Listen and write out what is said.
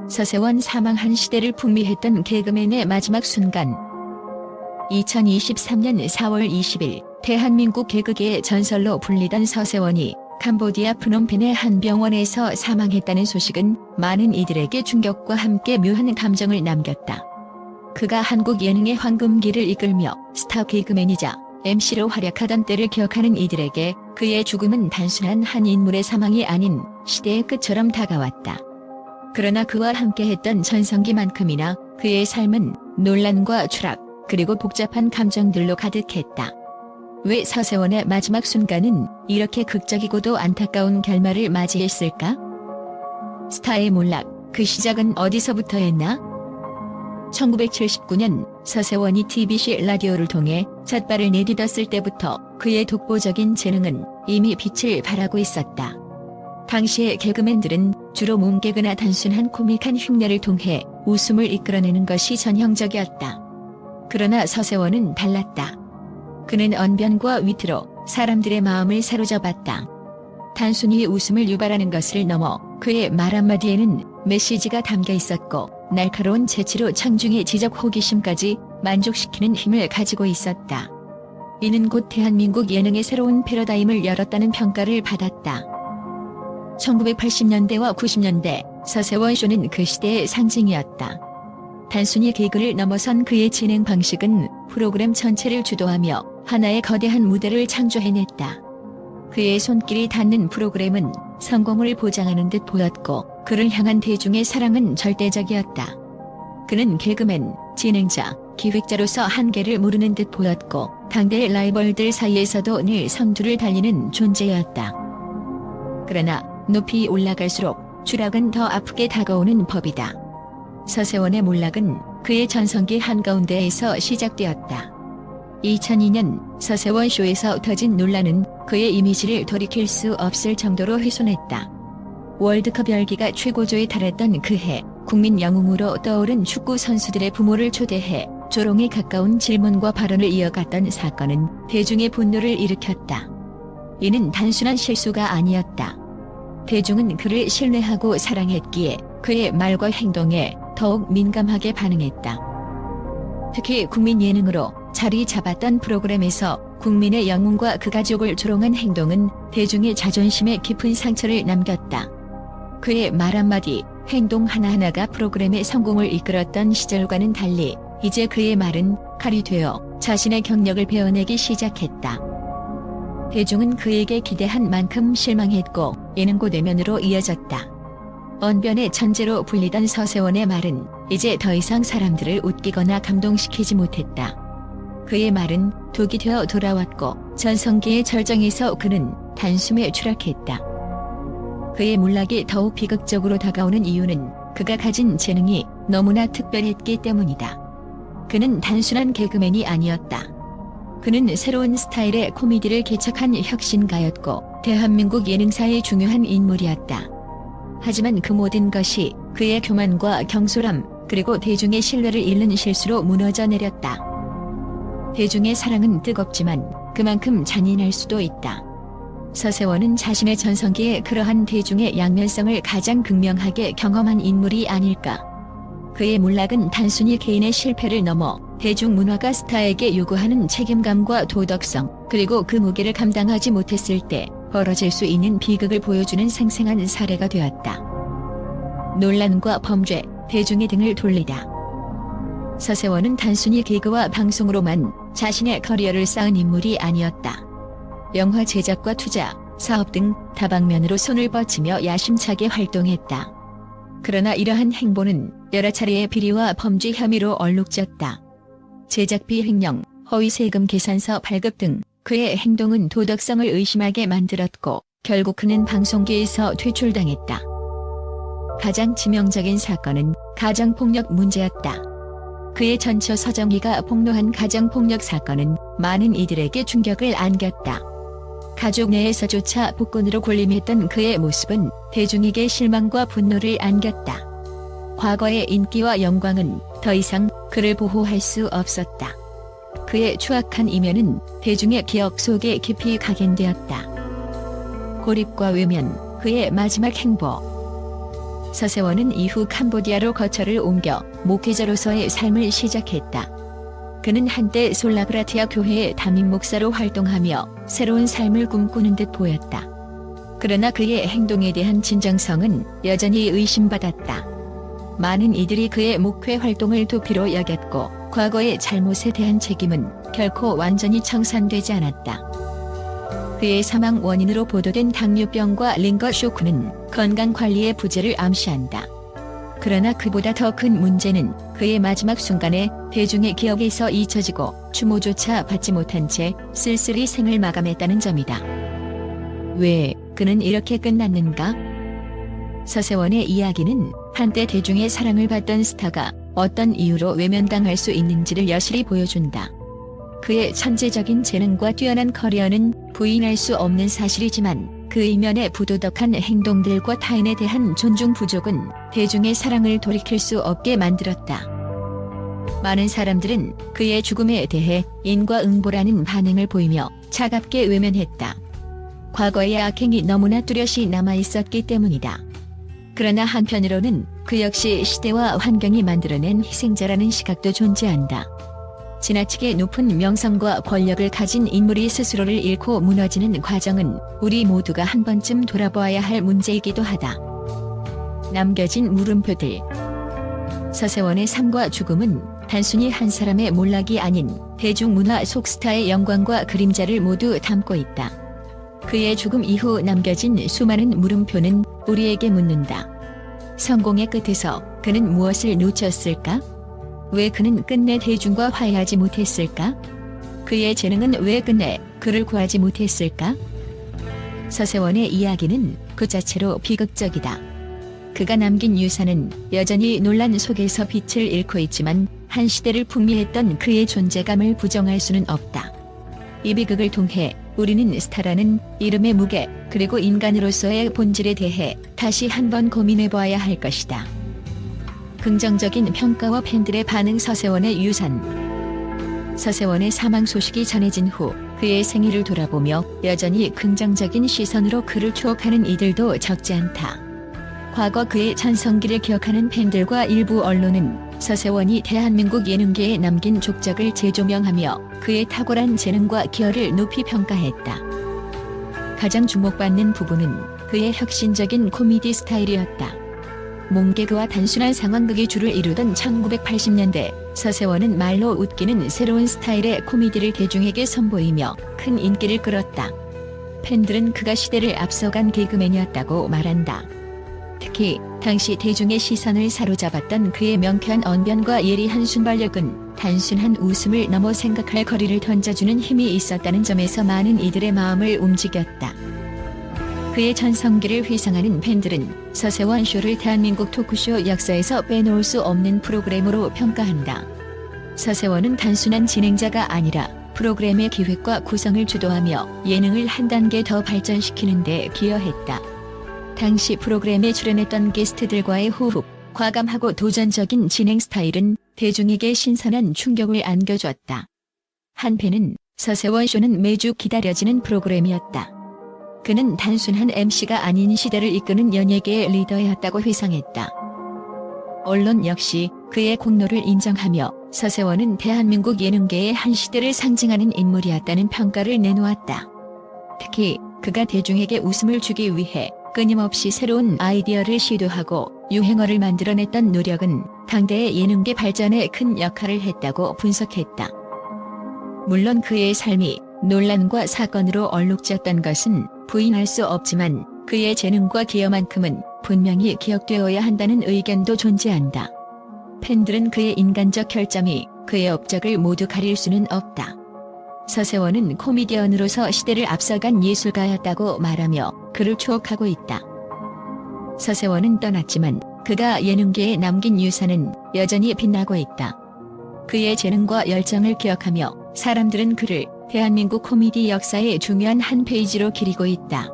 서세원 사망한 시대를 풍미했던 개그맨의 마지막 순간. 2023년 4월 20일 대한민국 개그계의 전설로 불리던 서세원이 캄보디아 프놈펜의 한 병원에서 사망했다는 소식은 많은 이들에게 충격과 함께 묘한 감정을 남겼다. 그가 한국 예능의 황금기를 이끌며 스타 개그맨이자 MC로 활약하던 때를 기억하는 이들에게 그의 죽음은 단순한 한 인물의 사망이 아닌 시대의 끝처럼 다가왔다. 그러나 그와 함께했던 전성기만큼이나 그의 삶은 논란과 추락, 그리고 복잡한 감정들로 가득했다. 왜 서세원의 마지막 순간은 이렇게 극적이고도 안타까운 결말을 맞이했을까? 스타의 몰락, 그 시작은 어디서부터였나? 1979년 서세원이 TBC 라디오를 통해 첫 발을 내딛었을 때부터 그의 독보적인 재능은 이미 빛을 발하고 있었다. 당시의 개그맨들은 주로 몸개그나 단순한 코믹한 흉내를 통해 웃음을 이끌어내는 것이 전형적이었다. 그러나 서세원은 달랐다. 그는 언변과 위트로 사람들의 마음을 사로잡았다. 단순히 웃음을 유발하는 것을 넘어 그의 말 한마디에는 메시지가 담겨 있었고 날카로운 재치로 청중의 지적 호기심까지 만족시키는 힘을 가지고 있었다. 이는 곧 대한민국 예능의 새로운 패러다임을 열었다는 평가를 받았다. 1980년대와 90년대 서세원 쇼는 그 시대의 상징이었다. 단순히 개그를 넘어선 그의 진행 방식은 프로그램 전체를 주도하며 하나의 거대한 무대를 창조해냈다. 그의 손길이 닿는 프로그램은 성공을 보장하는 듯 보였고 그를 향한 대중의 사랑은 절대적이었다. 그는 개그맨, 진행자, 기획자로서 한계를 모르는 듯 보였고 당대의 라이벌들 사이에서도 늘 선두를 달리는 존재였다. 그러나 높이 올라갈수록 추락은 더 아프게 다가오는 법이다. 서세원의 몰락은 그의 전성기 한가운데에서 시작되었다. 2002년 서세원 쇼에서 터진 논란은 그의 이미지를 돌이킬 수 없을 정도로 훼손했다. 월드컵 열기가 최고조에 달했던 그해 국민 영웅으로 떠오른 축구 선수들의 부모를 초대해 조롱에 가까운 질문과 발언을 이어갔던 사건은 대중의 분노를 일으켰다. 이는 단순한 실수가 아니었다. 대중은 그를 신뢰하고 사랑했기에 그의 말과 행동에 더욱 민감하게 반응했다. 특히 국민 예능으로 자리 잡았던 프로그램에서 국민의 영웅과 그 가족을 조롱한 행동은 대중의 자존심에 깊은 상처를 남겼다. 그의 말 한마디, 행동 하나하나가 프로그램의 성공을 이끌었던 시절과는 달리 이제 그의 말은 칼이 되어 자신의 경력을 베어내기 시작했다. 대중은 그에게 기대한 만큼 실망했고 이는 곧 내면으로 이어졌다. 언변의 천재로 불리던 서세원의 말은 이제 더 이상 사람들을 웃기거나 감동시키지 못했다. 그의 말은 독이 되어 돌아왔고 전성기의 절정에서 그는 단숨에 추락했다. 그의 몰락이 더욱 비극적으로 다가오는 이유는 그가 가진 재능이 너무나 특별했기 때문이다. 그는 단순한 개그맨이 아니었다. 그는 새로운 스타일의 코미디를 개척한 혁신가였고 대한민국 예능사의 중요한 인물이었다. 하지만 그 모든 것이 그의 교만과 경솔함 그리고 대중의 신뢰를 잃는 실수로 무너져 내렸다. 대중의 사랑은 뜨겁지만 그만큼 잔인할 수도 있다. 서세원은 자신의 전성기에 그러한 대중의 양면성을 가장 극명하게 경험한 인물이 아닐까. 그의 몰락은 단순히 개인의 실패를 넘어 대중문화가 스타에게 요구하는 책임감과 도덕성 그리고 그 무게를 감당하지 못했을 때 벌어질 수 있는 비극을 보여주는 생생한 사례가 되었다. 논란과 범죄, 대중의 등을 돌리다. 서세원은 단순히 개그와 방송으로만 자신의 커리어를 쌓은 인물이 아니었다. 영화 제작과 투자, 사업 등 다방면으로 손을 뻗치며 야심차게 활동했다. 그러나 이러한 행보는 여러 차례의 비리와 범죄 혐의로 얼룩졌다. 제작비 횡령, 허위 세금 계산서 발급 등 그의 행동은 도덕성을 의심하게 만들었고 결국 그는 방송계에서 퇴출당했다. 가장 치명적인 사건은 가정폭력 문제였다. 그의 전처 서정희가 폭로한 가정폭력 사건은 많은 이들에게 충격을 안겼다. 가족 내에서조차 폭군으로 군림했던 그의 모습은 대중에게 실망과 분노를 안겼다. 과거의 인기와 영광은 더 이상 그를 보호할 수 없었다. 그의 추악한 이면은 대중의 기억 속에 깊이 각인되었다. 고립과 외면, 그의 마지막 행보. 서세원은 이후 캄보디아로 거처를 옮겨 목회자로서의 삶을 시작했다. 그는 한때 솔라브라티아 교회의 담임 목사로 활동하며 새로운 삶을 꿈꾸는 듯 보였다. 그러나 그의 행동에 대한 진정성은 여전히 의심받았다. 많은 이들이 그의 목회 활동을 도피로 여겼고 과거의 잘못에 대한 책임은 결코 완전히 청산되지 않았다. 그의 사망 원인으로 보도된 당뇨병과 링거 쇼크는 건강관리의 부재를 암시한다. 그러나 그보다 더 큰 문제는 그의 마지막 순간에 대중의 기억에서 잊혀지고 추모조차 받지 못한 채 쓸쓸히 생을 마감했다는 점이다. 왜 그는 이렇게 끝났는가? 서세원의 이야기는 한때 대중의 사랑을 받던 스타가 어떤 이유로 외면당할 수 있는지를 여실히 보여준다. 그의 천재적인 재능과 뛰어난 커리어는 부인할 수 없는 사실이지만 그 이면의 부도덕한 행동들과 타인에 대한 존중 부족은 대중의 사랑을 돌이킬 수 없게 만들었다. 많은 사람들은 그의 죽음에 대해 인과응보라는 반응을 보이며 차갑게 외면했다. 과거의 악행이 너무나 뚜렷이 남아있었기 때문이다. 그러나 한편으로는 그 역시 시대와 환경이 만들어낸 희생자라는 시각도 존재한다. 지나치게 높은 명성과 권력을 가진 인물이 스스로를 잃고 무너지는 과정은 우리 모두가 한 번쯤 돌아보아야 할 문제이기도 하다. 남겨진 물음표들. 서세원의 삶과 죽음은 단순히 한 사람의 몰락이 아닌 대중문화 속 스타의 영광과 그림자를 모두 담고 있다. 그의 죽음 이후 남겨진 수많은 물음표는 우리에게 묻는다. 성공의 끝에서 그는 무엇을 놓쳤을까? 왜 그는 끝내 대중과 화해하지 못했을까? 그의 재능은 왜 끝내 그를 구하지 못했을까? 서세원의 이야기는 그 자체로 비극적이다. 그가 남긴 유산은 여전히 논란 속에서 빛을 잃고 있지만 한 시대를 풍미했던 그의 존재감을 부정할 수는 없다. 이 비극을 통해 우리는 스타라는 이름의 무게 그리고 인간으로서의 본질에 대해 다시 한번 고민해보아야 할 것이다. 긍정적인 평가와 팬들의 반응. 서세원의 유산. 서세원의 사망 소식이 전해진 후 그의 생일을 돌아보며 여전히 긍정적인 시선으로 그를 추억하는 이들도 적지 않다. 과거 그의 전성기를 기억하는 팬들과 일부 언론은 서세원이 대한민국 예능계에 남긴 족적을 재조명하며 그의 탁월한 재능과 기여를 높이 평가했다. 가장 주목받는 부분은 그의 혁신적인 코미디 스타일이었다. 몽개그와 단순한 상황극이 주를 이루던 1980년대 서세원은 말로 웃기는 새로운 스타일의 코미디를 대중에게 선보이며 큰 인기를 끌었다. 팬들은 그가 시대를 앞서간 개그맨이었다고 말한다. 특히 당시 대중의 시선을 사로잡았던 그의 명쾌한 언변과 예리한 순발력은 단순한 웃음을 넘어 생각할 거리를 던져주는 힘이 있었다는 점에서 많은 이들의 마음을 움직였다. 그의 전성기를 회상하는 팬들은 서세원 쇼를 대한민국 토크쇼 역사에서 빼놓을 수 없는 프로그램으로 평가한다. 서세원은 단순한 진행자가 아니라 프로그램의 기획과 구성을 주도하며 예능을 한 단계 더 발전시키는 데 기여했다. 당시 프로그램에 출연했던 게스트들과의 호흡, 과감하고 도전적인 진행 스타일은 대중에게 신선한 충격을 안겨줬다. 한편은 서세원 쇼는 매주 기다려지는 프로그램이었다. 그는 단순한 MC가 아닌 시대를 이끄는 연예계의 리더였다고 회상했다. 언론 역시 그의 공로를 인정하며 서세원은 대한민국 예능계의 한 시대를 상징하는 인물이었다는 평가를 내놓았다. 특히 그가 대중에게 웃음을 주기 위해 끊임없이 새로운 아이디어를 시도하고 유행어를 만들어냈던 노력은 당대의 예능계 발전에 큰 역할을 했다고 분석했다. 물론 그의 삶이 논란과 사건으로 얼룩졌던 것은 부인할 수 없지만 그의 재능과 기여만큼은 분명히 기억되어야 한다는 의견도 존재한다. 팬들은 그의 인간적 결점이 그의 업적을 모두 가릴 수는 없다. 서세원은 코미디언으로서 시대를 앞서간 예술가였다고 말하며 그를 추억하고 있다. 서세원은 떠났지만 그가 예능계에 남긴 유산은 여전히 빛나고 있다. 그의 재능과 열정을 기억하며 사람들은 그를 대한민국 코미디 역사의 중요한 한 페이지로 기리고 있다.